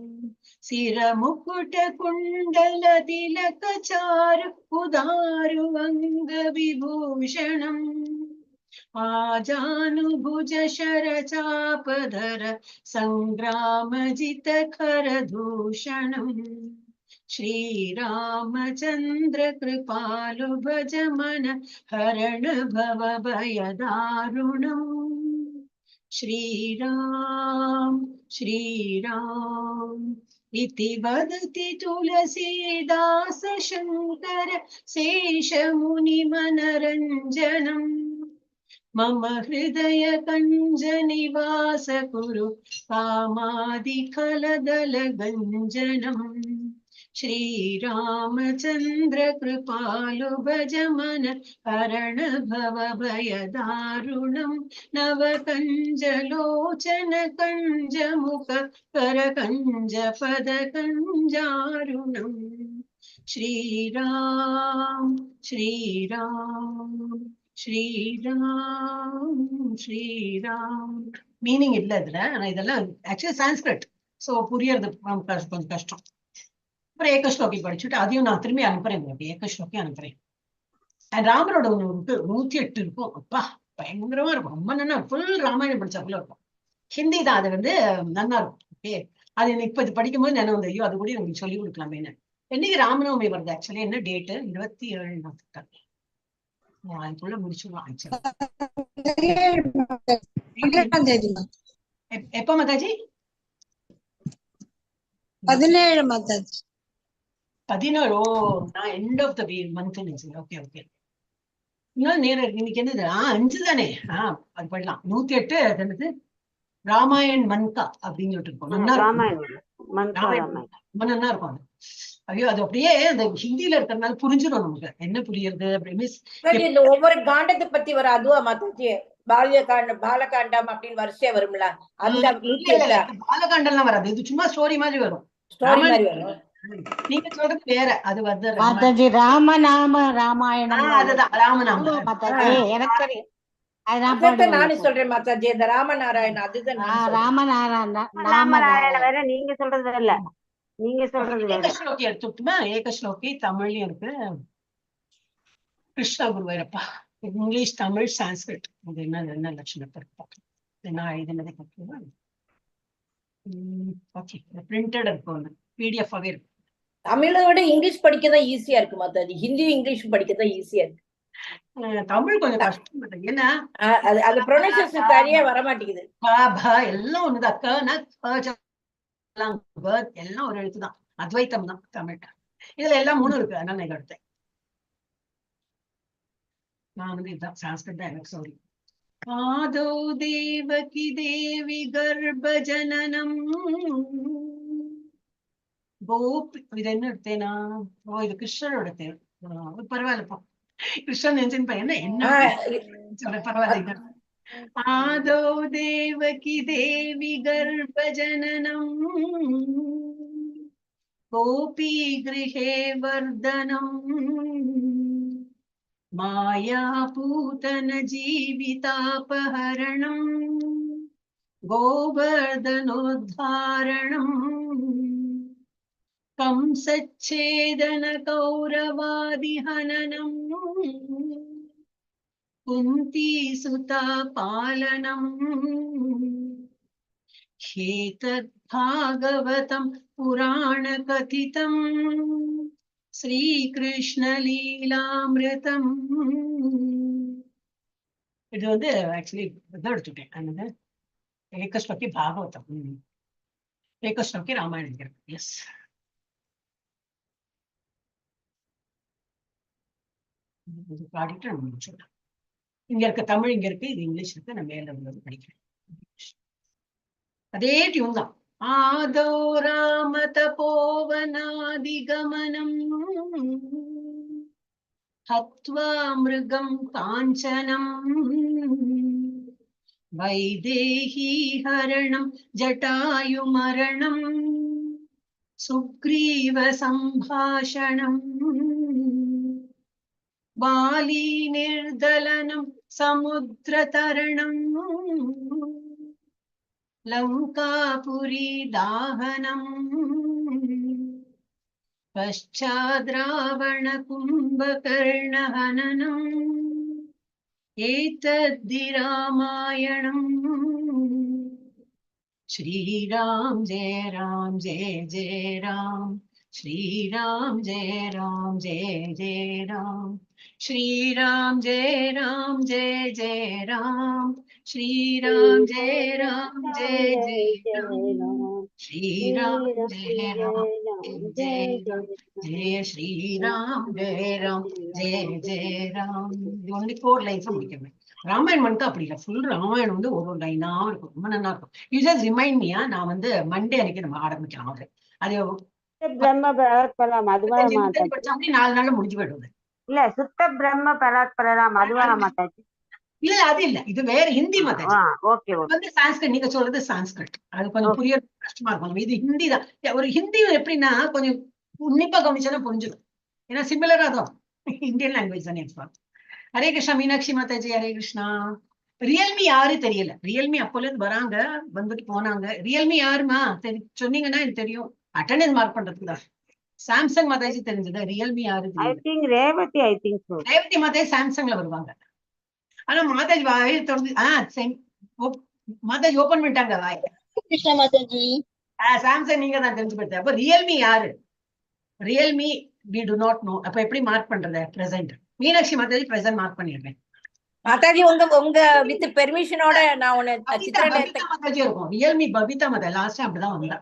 सिर मुकुट कुंडल तिलक चारु उदारु अंग विभूषणम् आजानुभुज शर चापधर संग्राम जित खर दूषणम् श्रीरामचन्द्र कृपालु भज मन हरण भव भय दारुणम् श्रीराम श्रीराम इति वदति तुलसीदास शंकर शेष मुनि मनरंजनम् मम हृदय कंज निवास कुरु कामादिखलदल गंजनम् श्रीरामचन्द्र कृपालु भज मन हरण भव भय दारुणम् नव कंज लोचन कंज मुख कर कंज पद कंजारुणम् श्रीराम श्रीराम ஸ்ரீராம் ஸ்ரீராம் மீனிங் இல்ல இதுல. ஆனா இதெல்லாம் ஆக்சுவலி சான்ஸ்கிரிட், சோ புரியறது கொஞ்சம் கஷ்டம். அப்புறம் ஏகஸ்லோகி படிச்சுட்டு அதையும் நான் திரும்பி அனுப்புறேன், உங்களுக்கு ஏகஸ்லோகி அனுப்புறேன். ராமரோட 108 இருக்கும். அப்பா பயங்கரமா இருக்கும், ரொம்ப நல்லா ஃபுல் ராமாயணம் படிச்சாப்புல இருக்கும். ஹிந்தி தான், அது நல்லா இருக்கும். ஓகே, அது எனக்கு இப்ப இது படிக்கும் போது நினைவு ஐயோ அது கூட உங்களுக்கு சொல்லி கொடுக்கலாமே. என்னைக்கு ராமநவமி வருது ஆக்சுவலி, என்ன டேட்டு? 27 அதுக்குள்ள முடிச்சுடலாம். எப்ப மாதாஜி? 17 மாதாஜி. 17. ஓ, நான் எண்ட் ஆஃப் த மந்த் நினைச்சேன். ஓகே ஓகே, இன்னும் நேரம் இன்னைக்கு என்னது? 5 தானே. அது பண்ணலாம். 108 என்னது ராமாயண் மன்கா அப்படின்னு சொல்லிட்டு இருக்கோம். நல்லா நல்லா இருக்கும் அது. ஐயோ அது அப்படியே அந்த ஹிந்தியில இருக்கிறதுனால புரிஞ்சிடும் நமக்கு என்ன புரியுறது அப்படின்னு. ஒவ்வொரு காண்டத்தை பத்தி வர அதுவா மாதாஜி? பாலகாண்டம் அப்படின்னு வரிசையா வரும்ல, அந்த பாலகாண்டம்லாம் வராது, இது சும்மா ஸ்டோரி மாதிரி வரும். ஸ்டோரி மாதிரி வரும். நீங்க சொல்றது வேற, அது வந்து மாதாஜி ராமநாம ராமாயணம். அதுதான் ராமநாம மாதாஜி, எனக்கு தெரியும். நானும் சொல்றேன் மாதாஜி, இந்த ராமநாராயண அதுதான் ராமநாராயண வேற, நீங்க சொல்றது இல்ல, நீங்க சொல்றது ஏகஸ்லோகி எடுத்துட்டுமா? ஏகஸ்லோகி தமிழ்லயும் இருக்கு. கிருஷ்ண குருவாயூரப்பா, இங்கிலீஷ் தமிழ் சான்ஸ்கிரிட். இது என்ன லட்சணத்தை இருக்கு நான் எழுதினதை பார்க்கலாம். ஓகே, பிரிண்டட் இருக்கும், பிடிஎஃப் ஆவே இருக்கு. தமிழை விட இங்கிலீஷ் படிக்கதான் ஈஸியா இருக்கு மாதாஜி, ஹிந்தியும் இங்கிலீஷ் படிக்கதான் ஈஸியா இருக்கு. தமிழ் கொஞ்சம் கஷ்டம், ஏன்னா அது ப்ரொனன்சியேஷன் சரியா வர மாட்டேங்குது. எல்லாம் ஒண்ணுதான், எல்லாம் ஒரு எழுத்துதான், அத்வைத்தம் தான் தமிழ். இதுல எல்லாம் 3 இருக்கு, அதனால நான் எடுத்தேன். நான் இதுதான் சான்ஸ்கிரிட் தான் எனக்கு சாரி. ஆதோ தேவகி தேவி கர்ப்ப ஜனனம் கோபி. இது என்ன எடுத்தேனா? ஓ, இது கிருஷ்ணனோட தேர். பரவாயில்லப்பா, கிருஷ்ணன் நினைச்சின் பையன் என்ன பரவாயில்ல. ஆதோ தேவகி தேவி கர்ப்ப ஜனனம் கோபி கிருஹே வர்தனம் मायापूतन जीवितापहरणम् गोवर्धनोद्धारणम् कंसच्छेदन कौरवादिहननम् कुन्तीसुता पालनम् ह्येतद्भागवतं पुराणकथितम् श्रीकृष्णलीलामृतम्. இது வந்து ஆக்சுவலி இதை எடுத்துட்டேன். அந்த ஏகஸ்வக்கி பாகவதம், ஏகஸ்வக்கி ராமாயணம். எஸ், பாடிட்டு நம்ம முடிச்சுடலாம். இங்க இருக்க தமிழ் இங்க இருக்கு, இது இங்கிலீஷ் இருக்கு. நான் மேல உள்ளது படிக்கிறேன். அதே டியூன் தான். ஆதோ ராம தபோவனாதிகமனம் ஹத்வா மிருகம் காஞ்சனம் வைதேஹி ஹரணம் ஜட்டாயுமரணம் சுக்ரீவ சம்பாஷணம் வாலி நிர்தலனம் சமுத்திரதரணம் லங்காபுரி தாஹனம் பச்சாத்ராவண கும்பகர்ணஹனனம் ஏதத்தி ராமாயணம். ஸ்ரீராம் ஜெய ராம் ஜெய ஜெய ராம், ஸ்ரீராம் ஜெய ராம் ஜெய ஜெய ராம், ஸ்ரீராம் ஜெய ராம் ஜெய ஜெய ராம், ஸ்ரீராம் ஜெய ராம் ஜெய ஜெய ராம், ஸ்ரீராம் ஜெய ராம் ஜெய ஜெய ஸ்ரீராம் ஜெய ராம் ஜெய ஜெய ராம். இது ஒன்லி 4 லைன்ஸ் முடிக்கணும். ராமாயணம் மட்டும் அப்படி இல்லை, ஃபுல் ராமாயணம் வந்து ஒரு லைனா இருக்கும், ரொம்ப நல்லா இருக்கும். You just remind me. நான் வந்து மண்டே அன்னைக்கு நம்ம ஆரம்பிக்கலாம். அது பிரம்ம பராத்பரம் அதுவா மாதாஜி? 4 நாள்ல முடிஞ்சு போயிடுது. இல்ல, சுத்த பிரம்ம பராத்பரம் அதுவா மாதாஜி? இல்ல, அது இல்ல, இது வேற ஹிந்தி மாதாஜி. Okay okay. வந்து சான்ஸ்கிரிட், நீங்க சொல்றது சான்ஸ்கிரிட், அது கொஞ்சம் புரிய கஷ்டமா இருக்கும். இது ஹிந்தி தான். ஒரு ஹிந்தி எப்படின்னா கொஞ்சம் உன்னிப்பா கவனிச்சா புரிஞ்சிடும். ஏன்னா சிமிலரா தான் இந்தியன் லாங்குவேஜ் தானே. ஹரே கிருஷ்ணா மீனாட்சி மாதாஜி. ஹரே கிருஷ்ணா. ரியல்மி யாரு தெரியல. ரியல்மி அப்போல இருந்து வராங்க, வந்துட்டு போனாங்க. ரியல்மி யாருமா சொன்னீங்கன்னா எனக்கு தெரியும், அட்டெண்டன்ஸ் மார்க் பண்றதுக்கு தான். சாம்சங் மாதாஜி தெரிஞ்சது, ரியல்மி யாரு தெரியல. ரேவதி மாதாஜி சாம்சங்ல வருவாங்க. ஆனா மாதாஜி வாயை தொடர்ந்து மாதாஜி ஓபன் பண்ணிட்டாங்க வாய். கிருஷ்ணா மாதாஜி. சாம்சங் நீங்க தான் தெரிஞ்சு போயிட்டு. அப்ப ரியல்மி யாரு? Realme we do not know. அப்ப எப்படி மார்க் பண்றது? Present. Meenakshi Mataji present mark பண்ணிடுறேன். மாதாஜி உங்க வித் பெர்மிஷனோட நான் உன்னை சித்திரத்தை மாதாஜி இருக்கும். ரியல்மி பபிதா மாதா லாஸ்ட் அப்படிதான் வந்தா.